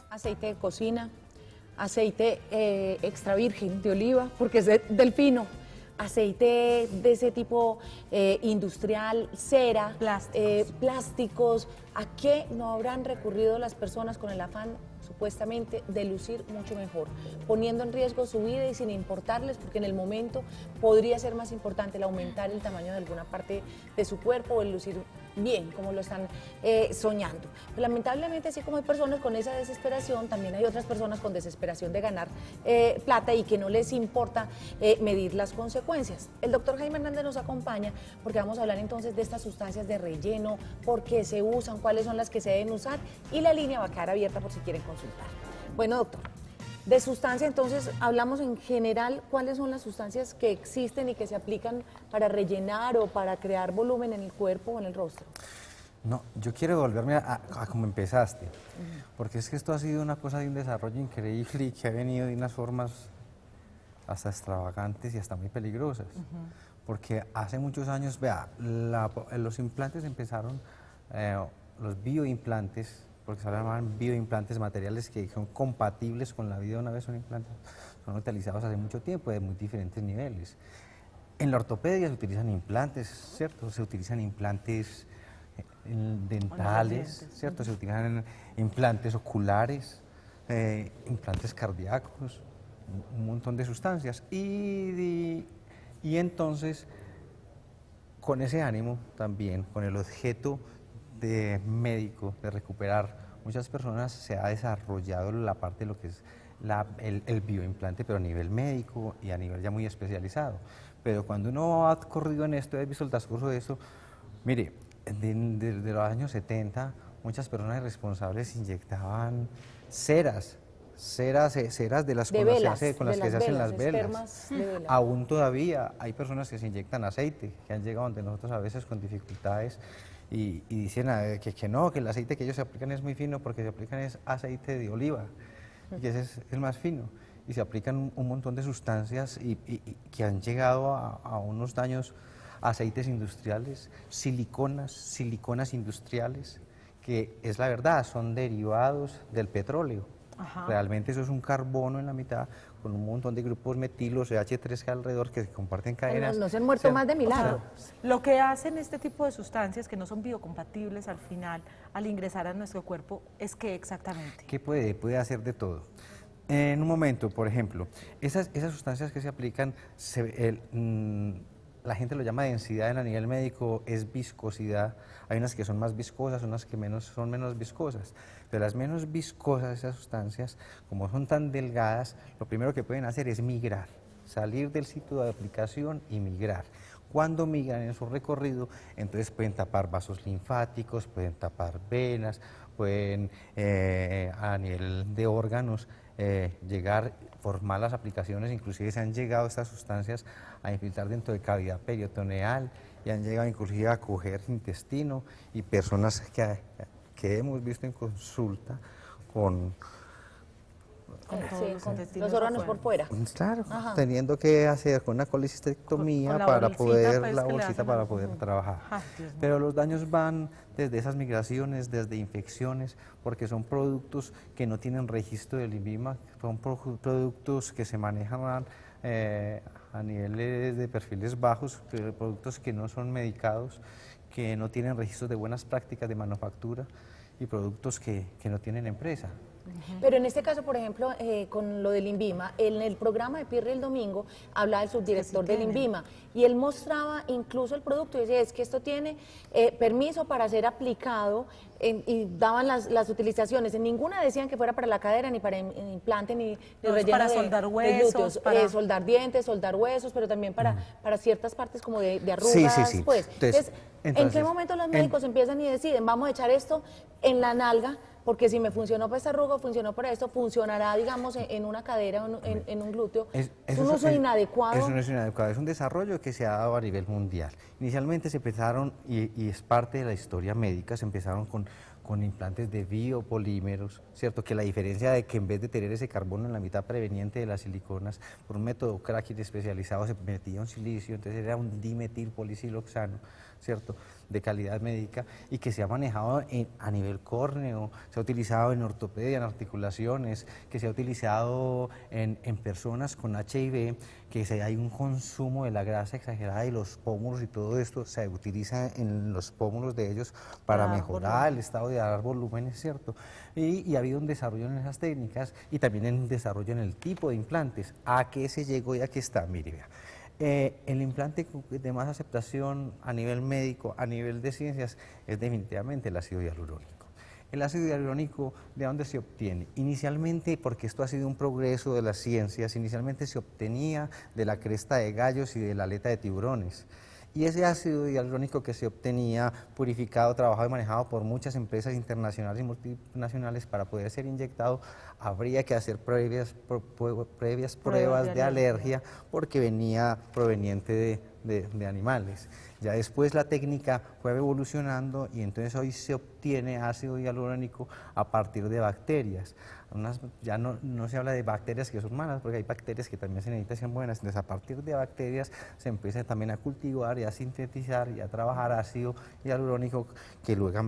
Aceite de cocina, aceite extra virgen de oliva, porque es del pino, aceite de ese tipo industrial, cera, plásticos. ¿A qué no habrán recurrido las personas con el afán supuestamente de lucir mucho mejor, poniendo en riesgo su vida y sin importarles, porque en el momento podría ser más importante el aumentar el tamaño de alguna parte de su cuerpo o el lucir bien, como lo están soñando? Pero lamentablemente, así como hay personas con esa desesperación, también hay otras personas con desesperación de ganar plata y que no les importa medir las consecuencias. El doctor Jaime Hernández nos acompaña porque vamos a hablar entonces de estas sustancias de relleno, por qué se usan, cuáles son las que se deben usar, y la línea va a quedar abierta por si quieren consultar. Bueno, doctor, de sustancia, entonces, hablamos en general cuáles son las sustancias que existen y que se aplican para rellenar o para crear volumen en el cuerpo o en el rostro. No, yo quiero volverme a como empezaste, porque es que esto ha sido una cosa de un desarrollo increíble y que ha venido de unas formas hasta extravagantes y hasta muy peligrosas. Porque hace muchos años, vea, los implantes empezaron, los bioimplantes, porque se llaman bioimplantes, materiales que son compatibles con la vida una vez son implantes, son utilizados hace mucho tiempo de muy diferentes niveles. En la ortopedia se utilizan implantes, ¿cierto? Se utilizan implantes dentales, ¿cierto? Se utilizan implantes oculares, implantes cardíacos, un montón de sustancias. Y entonces, con ese ánimo también, con el objeto de médico, de recuperar muchas personas, se ha desarrollado la parte de lo que es el bioimplante, pero a nivel médico y a nivel ya muy especializado. Pero cuando uno ha corrido en esto, ha visto el transcurso de esto, mire, desde los años 70, muchas personas responsables inyectaban ceras de las con las que se hacen las velas. Aún todavía hay personas que se inyectan aceite, que han llegado ante nosotros a veces con dificultades y dicen que no, que el aceite que ellos se aplican es muy fino porque se aplican es aceite de oliva, y que ese es el más fino. Y se aplican un montón de sustancias y que han llegado a unos daños, aceites industriales, siliconas industriales, que es la verdad, son derivados del petróleo. Realmente eso es un carbono en la mitad con un montón de grupos metilos, CH3 alrededor, que se comparten cadenas. No se han muerto más de milagro. Lo que hacen este tipo de sustancias que no son biocompatibles al final, al ingresar a nuestro cuerpo, es ¿qué exactamente? ¿Qué puede hacer de todo? En un momento, por ejemplo, esas sustancias que se aplican, la gente lo llama densidad a nivel médico, es viscosidad. Hay unas que son más viscosas, unas que son menos viscosas. De las menos viscosas, esas sustancias, como son tan delgadas, lo primero que pueden hacer es migrar, salir del sitio de aplicación y migrar. Cuando migran en su recorrido, entonces pueden tapar vasos linfáticos, pueden tapar venas, pueden a nivel de órganos llegar por malas aplicaciones, inclusive se han llegado estas sustancias a infiltrar dentro de cavidad peritoneal y han llegado inclusive a coger intestino, y personas que hemos visto en consulta con los órganos por fuera. Claro, teniendo que hacer con una colecistectomía para poder, la bolsita para poder trabajar. Pero los daños van desde esas migraciones, desde infecciones, porque son productos que no tienen registro del INVIMA, son productos que se manejan a niveles de perfiles bajos, productos que no son medicados, que no tienen registros de buenas prácticas de manufactura y productos que no tienen empresa. Pero en este caso, por ejemplo, con lo del INVIMA, en el programa de Pirri el domingo hablaba el subdirector del INVIMA y él mostraba incluso el producto y decía, es que esto tiene permiso para ser aplicado y daban las utilizaciones. En ninguna decían que fuera para la cadera, ni para implante, ni relleno para soldar huesos, para soldar dientes, soldar huesos, pero también para ciertas partes como de arrugas. Sí. Pues. Entonces, ¿en qué momento los médicos empiezan y deciden, vamos a echar esto en la nalga? Porque si me funcionó para esta arruga, funcionó para esto, funcionará, digamos, en una cadera o en un glúteo. ¿Es un uso inadecuado? Eso no es inadecuado, es un desarrollo que se ha dado a nivel mundial. Inicialmente se empezaron, y es parte de la historia médica, se empezaron con implantes de biopolímeros, ¿cierto? Que la diferencia de que en vez de tener ese carbono en la mitad preveniente de las siliconas, por un método cracking especializado se metía un silicio, entonces era un dimetilpolisiloxano, ¿cierto? De calidad médica y que se ha manejado a nivel córneo, se ha utilizado en ortopedia, en articulaciones, que se ha utilizado en personas con HIV, que hay un consumo de la grasa exagerada y los pómulos y todo esto se utiliza en los pómulos de ellos para mejorar el estado de dar volúmenes, ¿cierto? Y ha habido un desarrollo en esas técnicas y también un desarrollo en el tipo de implantes. ¿A qué se llegó y aquí está? Mire, vea. El implante de más aceptación a nivel médico, a nivel de ciencias, es definitivamente el ácido hialurónico. El ácido hialurónico, ¿de dónde se obtiene? Inicialmente, porque esto ha sido un progreso de las ciencias, inicialmente se obtenía de la cresta de gallos y de la aleta de tiburones. Y ese ácido hialurónico que se obtenía purificado, trabajado y manejado por muchas empresas internacionales y multinacionales para poder ser inyectado, habría que hacer previas pruebas de alergia porque venía proveniente de animales. Ya después la técnica fue evolucionando y entonces hoy se obtiene ácido hialurónico a partir de bacterias. Ya no se habla de bacterias que son malas, porque hay bacterias que también se necesitan ser buenas. Entonces, a partir de bacterias se empieza también a cultivar y a sintetizar y a trabajar ácido hialurónico que luego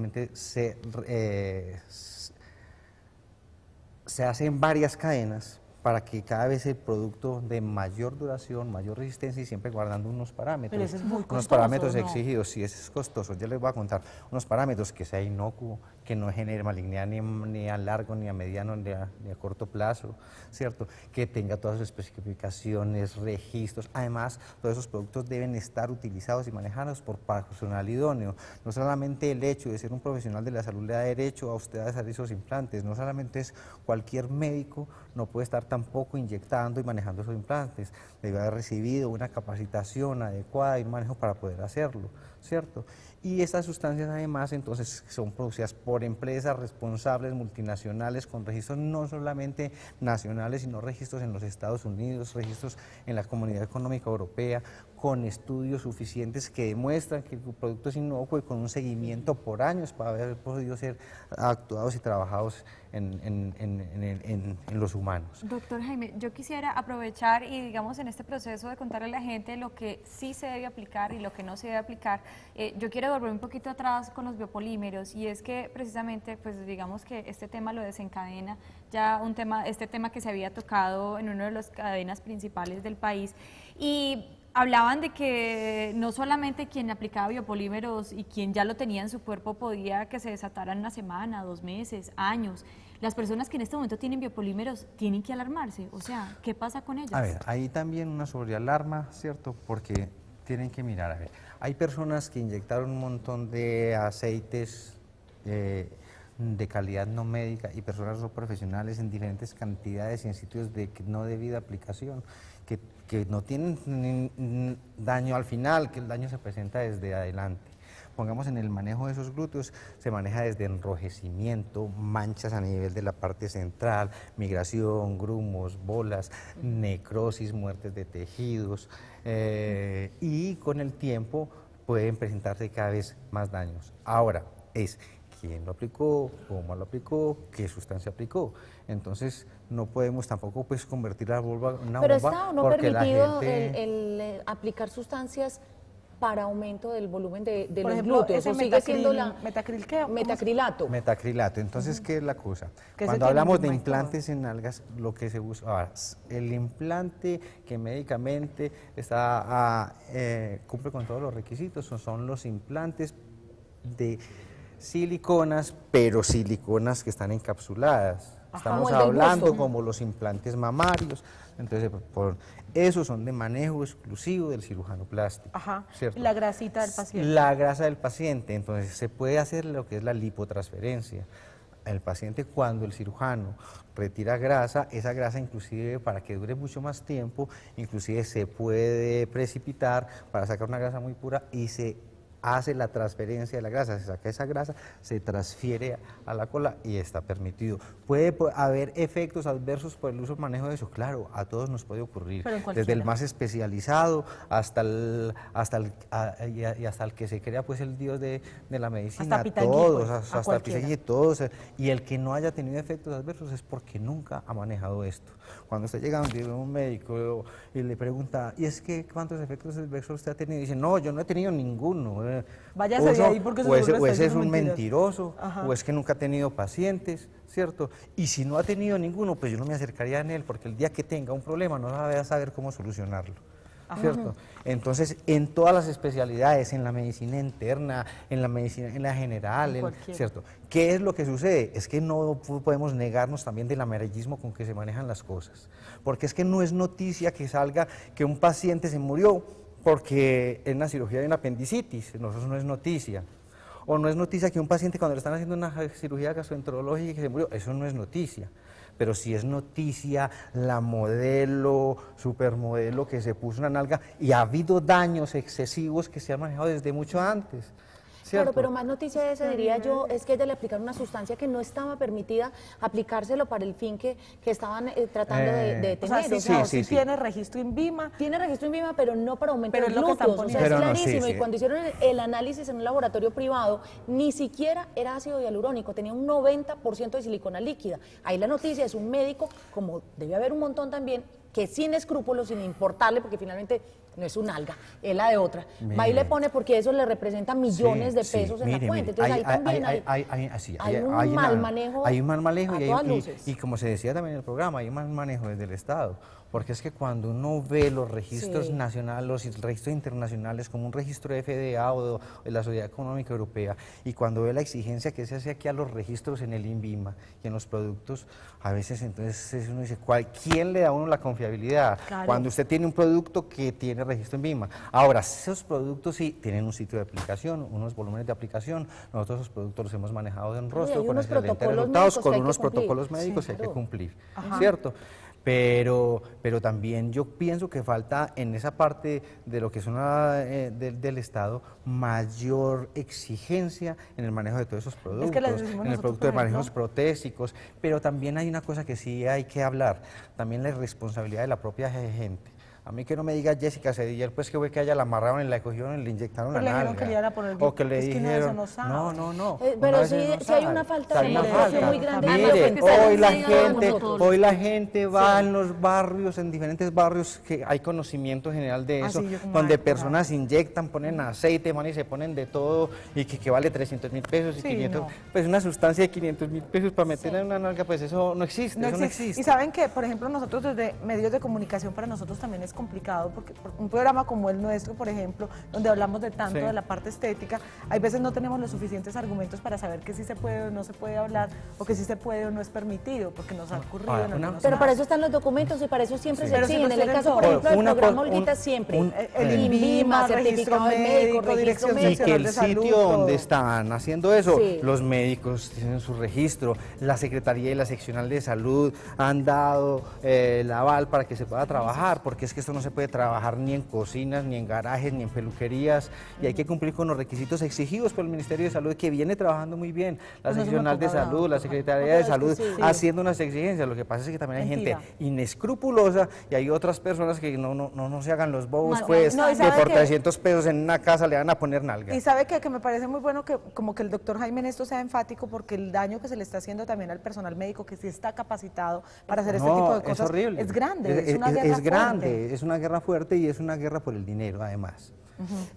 se hace en varias cadenas para que cada vez el producto de mayor duración, mayor resistencia y siempre guardando unos parámetros. Pero eso es muy costoso, unos parámetros ¿no? exigidos, sí, eso es costoso. Yo les voy a contar unos parámetros que sea inocuo, que no genere malignidad ni a largo, ni a mediano, ni a corto plazo, ¿cierto? Que tenga todas sus especificaciones, registros. Además, todos esos productos deben estar utilizados y manejados por personal idóneo. No solamente el hecho de ser un profesional de la salud le da derecho a usted a hacer esos implantes, no solamente es cualquier médico, no puede estar tampoco inyectando y manejando esos implantes. Debe haber recibido una capacitación adecuada y un manejo para poder hacerlo, ¿cierto? Y estas sustancias además entonces son producidas por empresas responsables multinacionales con registros no solamente nacionales, sino registros en los Estados Unidos, registros en la Comunidad Económica Europea, con estudios suficientes que demuestran que el producto es inocuo y con un seguimiento por años para haber podido ser actuados y trabajados en los humanos. Doctor Jaime, yo quisiera aprovechar y digamos en este proceso de contarle a la gente lo que sí se debe aplicar y lo que no se debe aplicar. Yo quiero volver un poquito atrás con los biopolímeros y es que precisamente pues digamos que este tema lo desencadena ya este tema que se había tocado en una de las cadenas principales del país y hablaban de que no solamente quien aplicaba biopolímeros y quien ya lo tenía en su cuerpo podía que se desataran una semana, 2 meses, años. Las personas que en este momento tienen biopolímeros tienen que alarmarse, o sea, ¿qué pasa con ellas? A ver, hay también una sobrealarma, ¿cierto? Porque tienen que mirar, a ver, hay personas que inyectaron un montón de aceites de calidad no médica y personas no profesionales en diferentes cantidades y en sitios de no debida aplicación, que no tienen daño al final, que el daño se presenta desde adelante. Pongamos en el manejo de esos glúteos, se maneja desde enrojecimiento, manchas a nivel de la parte central, migración, grumos, bolas, necrosis, muertes de tejidos y con el tiempo pueden presentarse cada vez más daños. Ahora, quién lo aplicó, cómo lo aplicó, qué sustancia aplicó. Entonces, no podemos tampoco pues convertir la vulva en una bomba. Pero está o no permitido gente... el aplicar sustancias para aumento del volumen de Por los ejemplo, glúteos, ese o sigue siendo metacrilato. Metacrilato. Entonces, ¿qué es la cosa? Que Cuando se hablamos tiene de un implantes en algas, lo que se usa, ahora, el implante que médicamente cumple con todos los requisitos son los implantes de siliconas, pero siliconas que están encapsuladas. Estamos hablando como los implantes mamarios. Entonces, esos son de manejo exclusivo del cirujano plástico. Ajá. ¿Cierto? La grasita del paciente. La grasa del paciente. Entonces, se puede hacer lo que es la lipotransferencia. El paciente, cuando el cirujano retira grasa, esa grasa inclusive para que dure mucho más tiempo, inclusive se puede precipitar para sacar una grasa muy pura y se hace la transferencia de la grasa, se saca esa grasa, se transfiere a la cola y está permitido. ¿Puede haber efectos adversos por el uso y manejo de eso? Claro, a todos nos puede ocurrir, desde el más especializado hasta el que se crea pues el dios de la medicina, hasta todos, pues, hasta Pitagui, todos, y el que no haya tenido efectos adversos es porque nunca ha manejado esto. Cuando usted llega a un médico y le pregunta, ¿y es que cuántos efectos adversos usted ha tenido? Y dice, no, yo no he tenido ninguno. Váyase de ahí porque o ese es un mentiroso, Ajá. o es que nunca ha tenido pacientes, ¿cierto? Y si no ha tenido ninguno, pues yo no me acercaría a él, porque el día que tenga un problema no va a saber cómo solucionarlo. ¿Cierto? Entonces, en todas las especialidades, en la medicina interna, en la medicina, en la general, ¿cierto? ¿Qué es lo que sucede? Es que no podemos negarnos también del amarillismo con que se manejan las cosas, porque es que no es noticia que salga que un paciente se murió porque en una cirugía de una apendicitis, eso no es noticia. O no es noticia que un paciente cuando le están haciendo una cirugía gastroenterológica que se murió, eso no es noticia. Pero sí es noticia la modelo, supermodelo que se puso una nalga y ha habido daños excesivos que se han manejado desde mucho antes. ¿Cierto? Claro, pero más noticia de ese, diría yo, es que ella le aplicaron una sustancia que no estaba permitida aplicárselo para el fin que estaban tratando de tener. O sea, sí tiene registro INVIMA. Tiene registro INVIMA, pero no para aumentar Pero es lo que están glúteos, o sea, poniendo. es Pero no, clarísimo. sí. Y cuando hicieron el análisis en un laboratorio privado, ni siquiera era ácido hialurónico, tenía un 90% de silicona líquida. Ahí la noticia es un médico, como debe haber un montón también, que sin escrúpulos, sin importarle, porque finalmente no es un alga, es la de otra. Mire. Va y le pone porque eso le representa millones de pesos en la cuenta. Entonces ahí también hay un mal manejo. Hay un mal manejo a todas luces. y como se decía también en el programa, hay un mal manejo desde el Estado. Porque es que cuando uno ve los registros nacionales, los registros internacionales como un registro de FDA o de la Sociedad Económica Europea, y cuando ve la exigencia que se hace aquí a los registros en el INVIMA y en los productos, a veces entonces uno dice, ¿quién le da a uno la confiabilidad? Claro. Cuando usted tiene un producto que tiene registro INVIMA. Ahora, esos productos sí tienen un sitio de aplicación, unos volúmenes de aplicación. Nosotros esos productos los hemos manejado en rostro con excelentes resultados, con unos protocolos médicos que hay que cumplir, ¿cierto? Pero también yo pienso que falta en esa parte de lo que es del Estado mayor exigencia en el manejo de todos esos productos, en el producto de manejos protésicos, pero también hay una cosa que sí hay que hablar, también la irresponsabilidad de la propia gente. A mí que no me diga Jessica Cedillo, pues que fue que a ella la amarraron y la cogieron y le inyectaron la nalga. Que le iban a poner o que le es dijeron, que uno de eso no sabe. no. Pero sí hay una falta de educación muy grande. Miren, hoy la gente va en los barrios, en diferentes barrios que hay conocimiento general de eso, donde personas inyectan, ponen aceite, man, y se ponen de todo, y que vale 300.000 pesos y 500, pues una sustancia de 500.000 pesos para meterla en una nalga, pues eso no existe, eso no existe. Y saben que, por ejemplo, nosotros desde medios de comunicación, para nosotros también es complicado, porque un programa como el nuestro, por ejemplo, donde hablamos de tanto de la parte estética, hay veces no tenemos los suficientes argumentos para saber que sí se puede o no se puede hablar, o que sí se puede o no es permitido, porque nos ha ocurrido en algunos Pero para eso están los documentos y para eso siempre se exigen. En el caso, por ejemplo, del programa Olguita, siempre. El INVIMA, certificado médico, Dirección y que el Salud, sitio todo. donde están haciendo eso, los médicos tienen su registro, la Secretaría y la Seccional de Salud han dado el aval para que se pueda trabajar, porque es que esto no se puede trabajar ni en cocinas, ni en garajes, ni en peluquerías, y hay que cumplir con los requisitos exigidos por el Ministerio de Salud, que viene trabajando muy bien, la Seccional de Salud, la Secretaría de Salud, haciendo unas exigencias. Lo que pasa es que también hay gente inescrupulosa y hay otras personas que no se hagan los bobos, pues, que por 300 pesos en una casa le van a poner nalga. Y sabe que me parece muy bueno que como que el doctor Jaime en esto sea enfático, porque el daño que se le está haciendo también al personal médico, que sí está capitado para hacer este tipo de cosas, es horrible. Es grande, es una guerra es grande, fuerte. es una guerra fuerte y es una guerra por el dinero, además.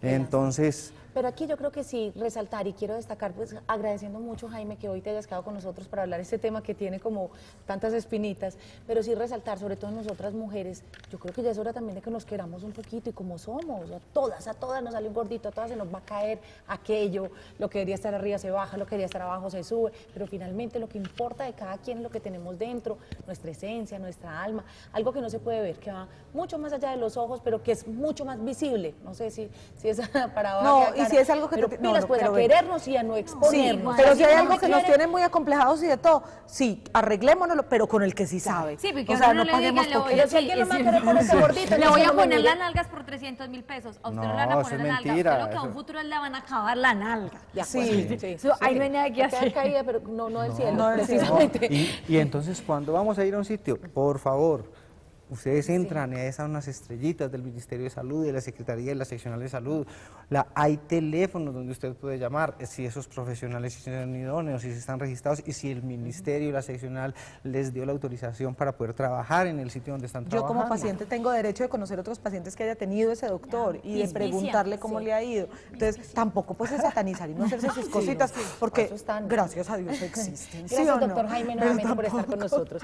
Entonces... Pero aquí yo creo que sí, resaltar, y quiero destacar, pues agradeciendo mucho, Jaime, que hoy te hayas quedado con nosotros para hablar este tema que tiene como tantas espinitas, pero sí resaltar, sobre todo nosotras mujeres, yo creo que ya es hora también de que nos queramos un poquito y como somos, a todas nos sale un gordito, a todas se nos va a caer aquello, lo que debería estar arriba se baja, lo que debería estar abajo se sube, pero finalmente lo que importa de cada quien es lo que tenemos dentro, nuestra esencia, nuestra alma, algo que no se puede ver, que va mucho más allá de los ojos, pero que es mucho más visible, no sé si si es para No, abajo, y si es algo que pero te... pilas, pues, a querernos y a no exponernos. Pero si hay no algo me que nos quiere, tiene muy acomplejados y de todo, sí, arreglémonoslo, pero con el que sí sabe. Sí, porque o sea, uno no le paguemos diga, le voy poquito. Pero si alguien no me va a querer por ese gordito, le no voy se a lo poner mire. las nalgas por 300.000 pesos. A usted no le van No, a eso poner es la nalga. mentira, Usted lo que a un eso- futuro le van a acabar la nalga. De Sí, acuerdo, sí, Ahí no hay nada que Va a quedar hacer. caída, pero no del cielo, no del cielo. precisamente. Y entonces cuando vamos a ir a un sitio, por favor, ustedes entran y ahí están unas estrellitas del Ministerio de Salud, de la Secretaría de la Seccional de Salud. Hay teléfonos donde usted puede llamar, si esos profesionales son idóneos, si están registrados y si el Ministerio y la Seccional les dio la autorización para poder trabajar en el sitio donde están Yo trabajando. como paciente tengo derecho de conocer otros pacientes que haya tenido ese doctor y de preguntarle cómo le ha ido. Entonces, tampoco pues es satanizar y no hacerse sus cositas, porque eso están. gracias a Dios existen. ¿sí Gracias, o no? doctor Jaime, Pero nuevamente por estar con tampoco. nosotros.